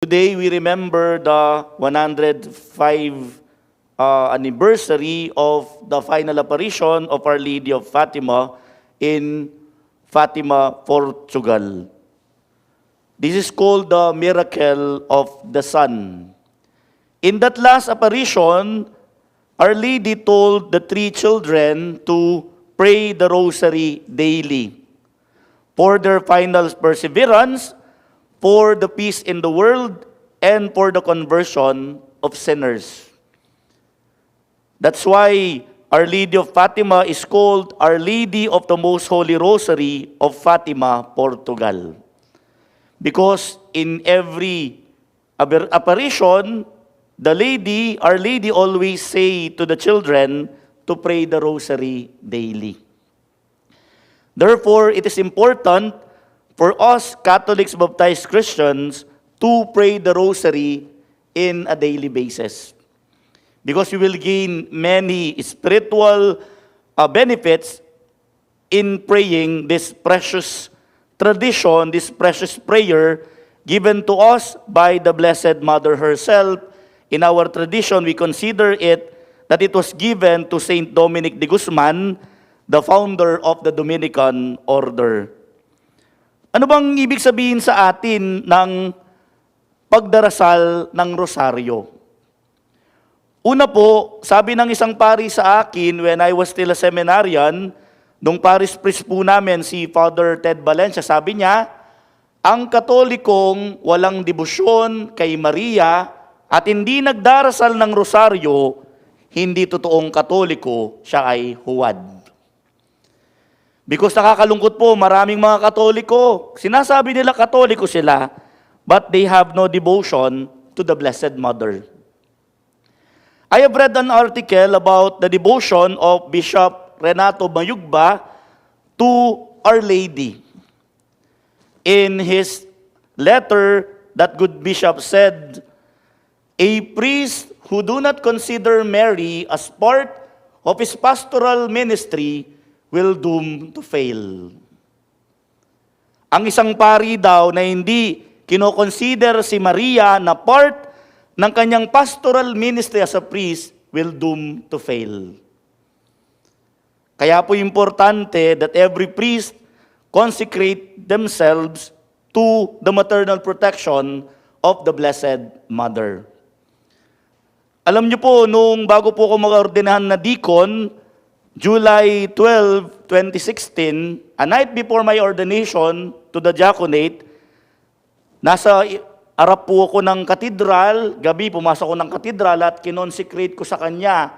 Today, we remember the 105 anniversary of the final apparition of Our Lady of Fatima in Fatima, Portugal. This is called the miracle of the sun. In that last apparition, Our Lady told the three children to pray the rosary daily for their final perseverance, for the peace in the world, and for the conversion of sinners. That's why Our Lady of Fatima is called Our Lady of the Most Holy Rosary of Fatima, Portugal. Because in every apparition, Our Lady always say to the children to pray the rosary daily. Therefore, it is important for us Catholics baptized Christians to pray the rosary in a daily basis. Because we will gain many spiritual benefits in praying this precious tradition, this precious prayer given to us by the Blessed Mother herself. In our tradition, we consider it that it was given to Saint Dominic de Guzman, the founder of the Dominican order. Ano bang ibig sabihin sa atin ng pagdarasal ng rosaryo? Una po, sabi ng isang pari sa akin when I was still a seminarian, nung parish priest po namin si Father Ted Valencia, sabi niya, ang Katolikong walang debosyon kay Maria at hindi nagdarasal ng rosaryo, hindi totoong Katoliko, siya ay huwad. Because nakakalungkot po, maraming mga Katoliko, sinasabi nila Katoliko sila, but they have no devotion to the Blessed Mother. I have read an article about the devotion of Bishop Renato Mayugba to Our Lady. In his letter, that good bishop said, a priest who do not consider Mary as part of his pastoral ministry will doom to fail. Ang isang pari daw na hindi kinoconsider si Maria na part ng kanyang pastoral ministry as a priest will doom to fail. Kaya po importante that every priest consecrate themselves to the maternal protection of the Blessed Mother. Alam niyo po, nung bago po ako mag-ordinahan na deacon, July 12, 2016, a night before my ordination to the diaconate, nasa harap po ako ng katedral, gabi pumasok ako ng katedral at kinonsecrate ko sa kanya.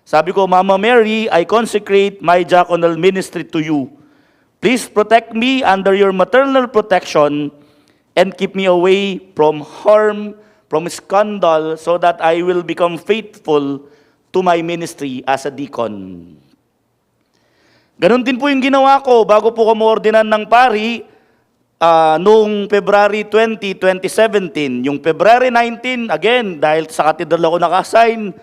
Sabi ko, Mama Mary, I consecrate my diaconal ministry to you. Please protect me under your maternal protection and keep me away from harm, from scandal, so that I will become faithful to my ministry as a deacon. Ganon din po yung ginawa ko bago po ko ma-ordinan ng pari noong February 20, 2017. Yung February 19, again, dahil sa katedral ako naka-assign,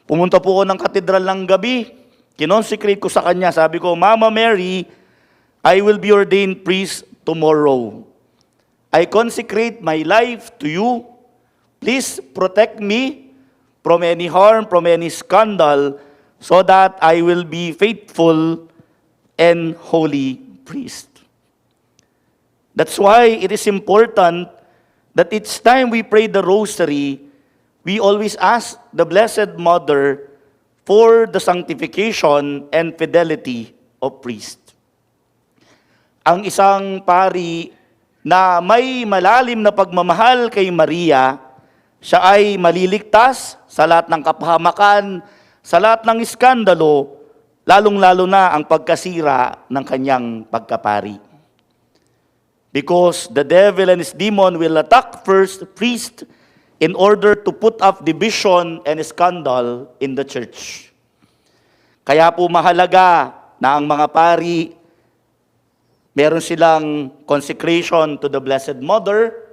pumunta po ako ng katedral ng gabi, kinonsecrate ko sa kanya. Sabi ko, Mama Mary, I will be ordained priest tomorrow. I consecrate my life to you. Please protect me from any harm, from any scandal, so that I will be faithful and holy priest. That's why it is important that each time we pray the rosary, we always ask the Blessed Mother for the sanctification and fidelity of priest. Ang isang pari na may malalim na pagmamahal kay Maria, siya ay maliligtas sa lahat ng kapahamakan, sa lahat ng iskandalo, lalong-lalo na ang pagkasira ng kanyang pagkapari. Because the devil and his demon will attack first priest in order to put up division and scandal in the church. Kaya po mahalaga na ang mga pari, meron silang consecration to the Blessed Mother,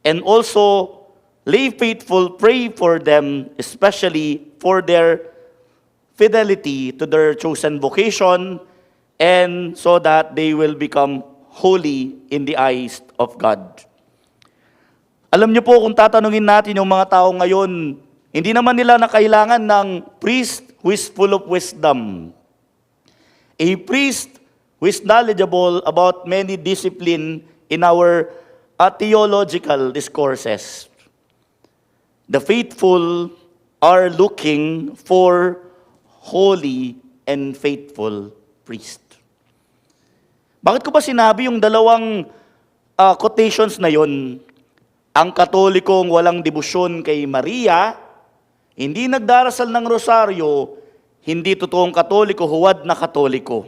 and also lay faithful pray for them, especially for their fidelity to their chosen vocation, and so that they will become holy in the eyes of God. Alam niyo po, kung tatanungin natin yung mga tao ngayon, hindi naman nila na kailangan ng priest who is full of wisdom. A priest who is knowledgeable about many discipline in our theological discourses. The faithful are looking for holy and faithful priest. Bakit ko ba sinabi yung dalawang quotations na yon? Ang Katolikong walang debosyon kay Maria, hindi nagdarasal ng rosaryo, hindi totoong Katoliko, huwad na Katoliko.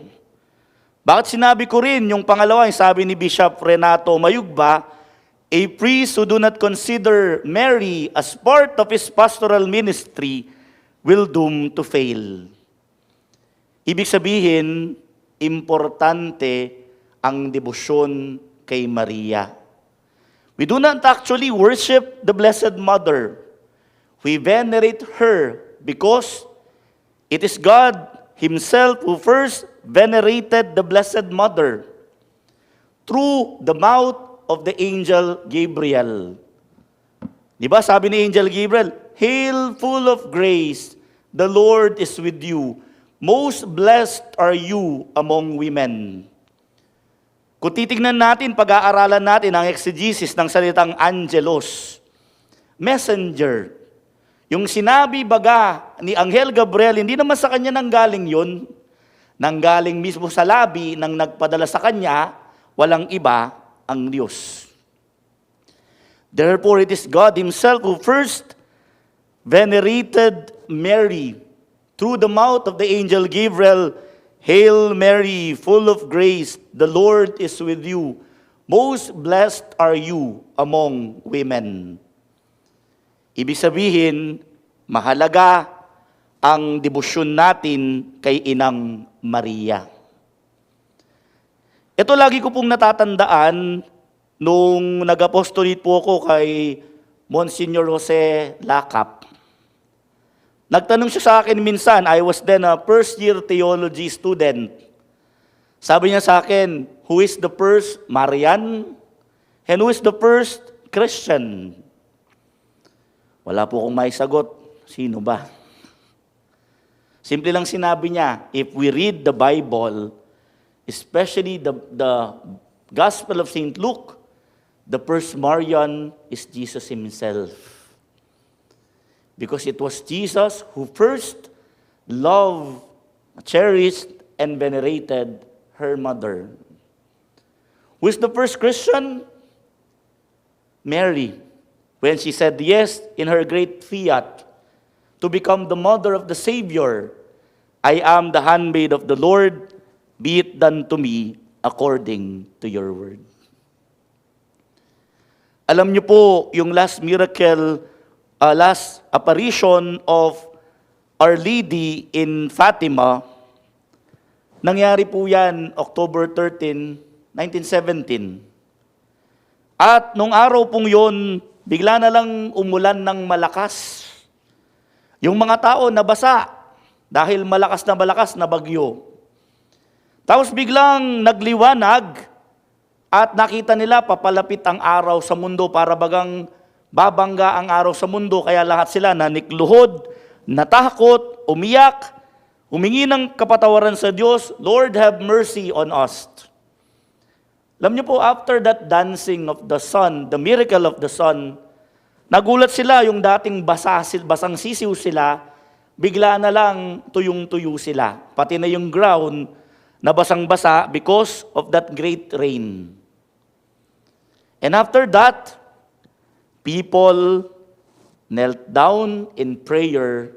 Bakit sinabi ko rin yung pangalawa, yung sabi ni Bishop Renato Mayugba, a priest who do not consider Mary as part of his pastoral ministry will doom to fail. Ibig sabihin, importante ang debosyon kay Maria. We do not actually worship the Blessed Mother. We venerate her because it is God Himself who first venerated the Blessed Mother through the mouth of the angel Gabriel. Di ba sabi ni Angel Gabriel, "Hail full of grace, the Lord is with you. Most blessed are you among women." Kung titignan natin, pag-aaralan natin ang exegesis ng salitang angelos, messenger. Yung sinabi baga ni Anghel Gabriel, hindi naman sa kanya nanggaling yun. Nanggaling mismo sa labi ng nagpadala sa kanya, walang iba ang Diyos. Therefore, it is God Himself who first venerated Mary through the mouth of the angel Gabriel. Hail Mary, full of grace, the Lord is with you. Most blessed are you among women. Ibig sabihin, mahalaga ang debosyon natin kay Inang Maria. Ito lagi ko pong natatandaan nung nag-apostolate po ako kay Monsignor Jose Lacap. Nagtanong siya sa akin minsan, I was then a first-year theology student. Sabi niya sa akin, who is the first Marian? And who is the first Christian? Wala po akong maisagot. Sino ba? Simple lang sinabi niya, if we read the Bible, especially the Gospel of St. Luke, the first Marian is Jesus Himself. Because it was Jesus who first loved, cherished, and venerated her mother. Who is the first Christian? Mary. When she said yes in her great fiat to become the mother of the Savior, I am the handmaid of the Lord, be it done to me according to your word. Alam niyo po, yung last miracle, last apparition of Our Lady in Fatima, nangyari po yan October 13, 1917. At nung araw pong yun, bigla na lang umulan ng malakas. Yung mga tao nabasa dahil malakas na bagyo. Tapos biglang nagliwanag at nakita nila papalapit ang araw sa mundo para bagang babangga ang araw sa mundo, kaya lahat sila nanikluhod, natakot, umiyak, humingi ng kapatawaran sa Diyos, Lord, have mercy on us. Alam niyo po, after that dancing of the sun, the miracle of the sun, nagulat sila, yung dating basang sisiw sila, bigla na lang tuyong-tuyo sila. Pati na yung ground na basang-basa because of that great rain. And after that, people knelt down in prayer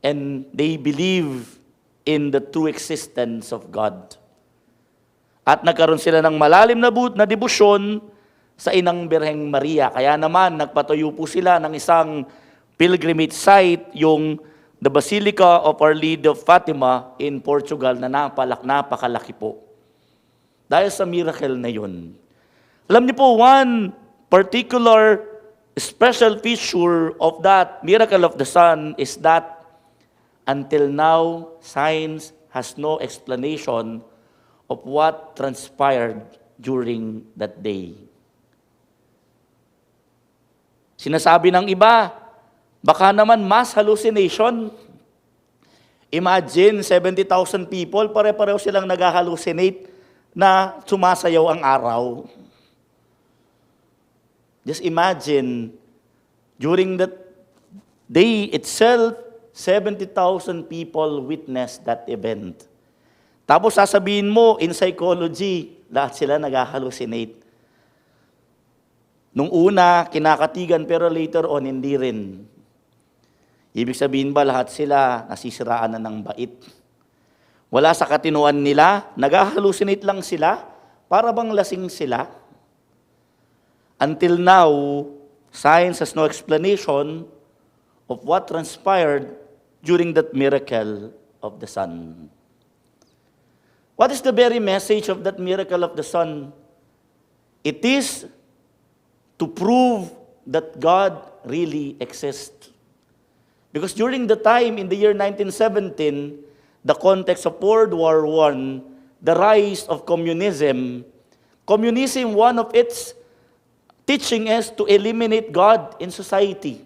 and they believe in the true existence of God. At nagkaroon sila ng malalim na debosyon sa Inang Birheng Maria. Kaya naman, nagpatayo po sila ng isang pilgrimage site, yung the Basilica of Our Lady of Fatima in Portugal, na napakalaki po. Dahil sa miracle na yun. Alam niyo po, one particular special feature of that miracle of the sun is that until now, science has no explanation of of what transpired during that day. Sinasabi ng iba, baka naman mass hallucination. Imagine, 70,000 people, pare-pareho silang nag-hallucinate na sumasayaw ang araw. Just imagine, during that day itself, 70,000 people witnessed that event. Tapos sasabihin mo, in psychology, lahat sila nag-hallucinate. Nung una, kinakatigan, pero later on, hindi rin. Ibig sabihin ba, lahat sila nasisiraan na ng bait? Wala sa katinuan nila, nag-hallucinate lang sila, para bang lasing sila? Until now, science has no explanation of what transpired during that miracle of the sun. What is the very message of that miracle of the sun? It is to prove that God really exists. Because during the time in the year 1917, the context of World War I, the rise of communism, one of its teaching is to eliminate God in society.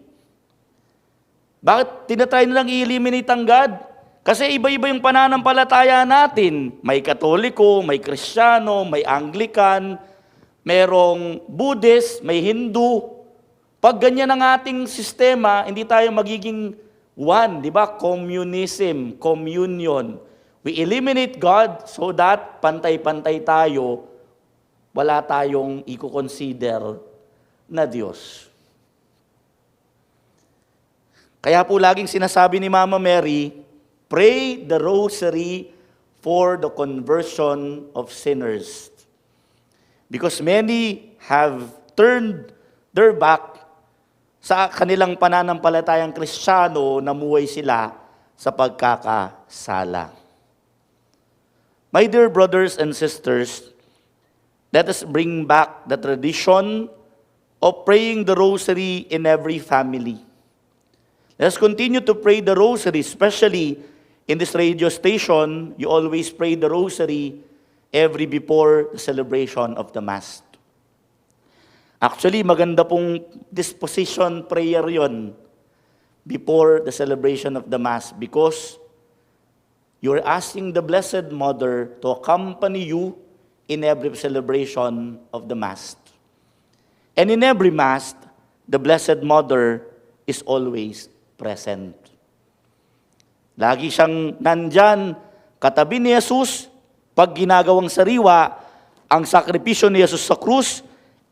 Bakit tinatry nilang i-eliminate ang God? Kasi iba-iba yung pananampalataya natin. May Katoliko, may Kristiyano, may Anglican, merong Buddhist, may Hindu. Pag ganyan ang ating sistema, hindi tayo magiging one, di ba? Communism, communion. We eliminate God so that pantay-pantay tayo, wala tayong i-consider na Diyos. Kaya po laging sinasabi ni Mama Mary, pray the rosary for the conversion of sinners. Because many have turned their back sa kanilang pananampalatayang Kristiyano, namuhay sila sa pagkakasala. My dear brothers and sisters, let us bring back the tradition of praying the rosary in every family. Let us continue to pray the rosary, especially in this radio station. You always pray the rosary every before the celebration of the Mass. Actually, maganda pong disposition prayer yon before the celebration of the Mass because you're asking the Blessed Mother to accompany you in every celebration of the Mass. And in every Mass, the Blessed Mother is always present. Lagi siyang nandyan, katabi ni Jesus, pag ginagawang sariwa, ang sakripisyo ni Jesus sa krus,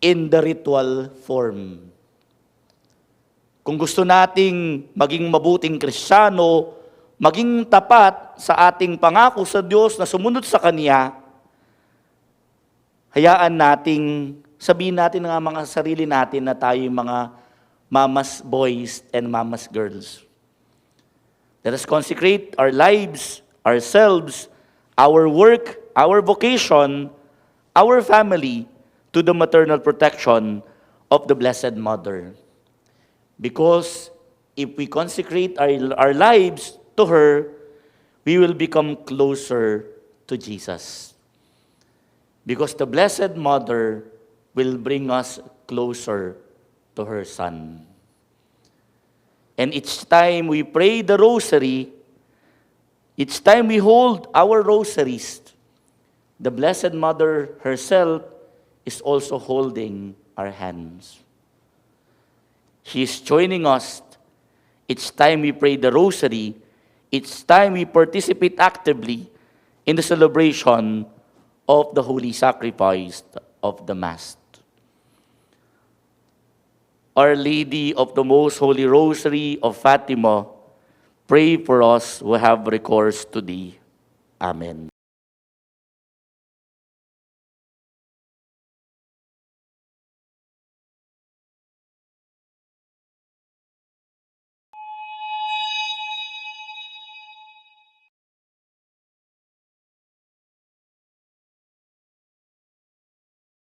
in the ritual form. Kung gusto nating maging mabuting Kristiyano, maging tapat sa ating pangako sa Diyos na sumunod sa Kanya, hayaan nating sabihin natin ng mga sarili natin na tayo mga mama's boys and mama's girls. Let us consecrate our lives, ourselves, our work, our vocation, our family, to the maternal protection of the Blessed Mother. Because if we consecrate our lives to her, we will become closer to Jesus. Because the Blessed Mother will bring us closer to her Son. And each time we pray the rosary, each time we hold our rosaries, the Blessed Mother herself is also holding our hands. She is joining us each time we pray the rosary, each time we participate actively in the celebration of the holy sacrifice of the Mass. Our Lady of the Most Holy Rosary of Fatima, pray for us who have recourse to thee. Amen.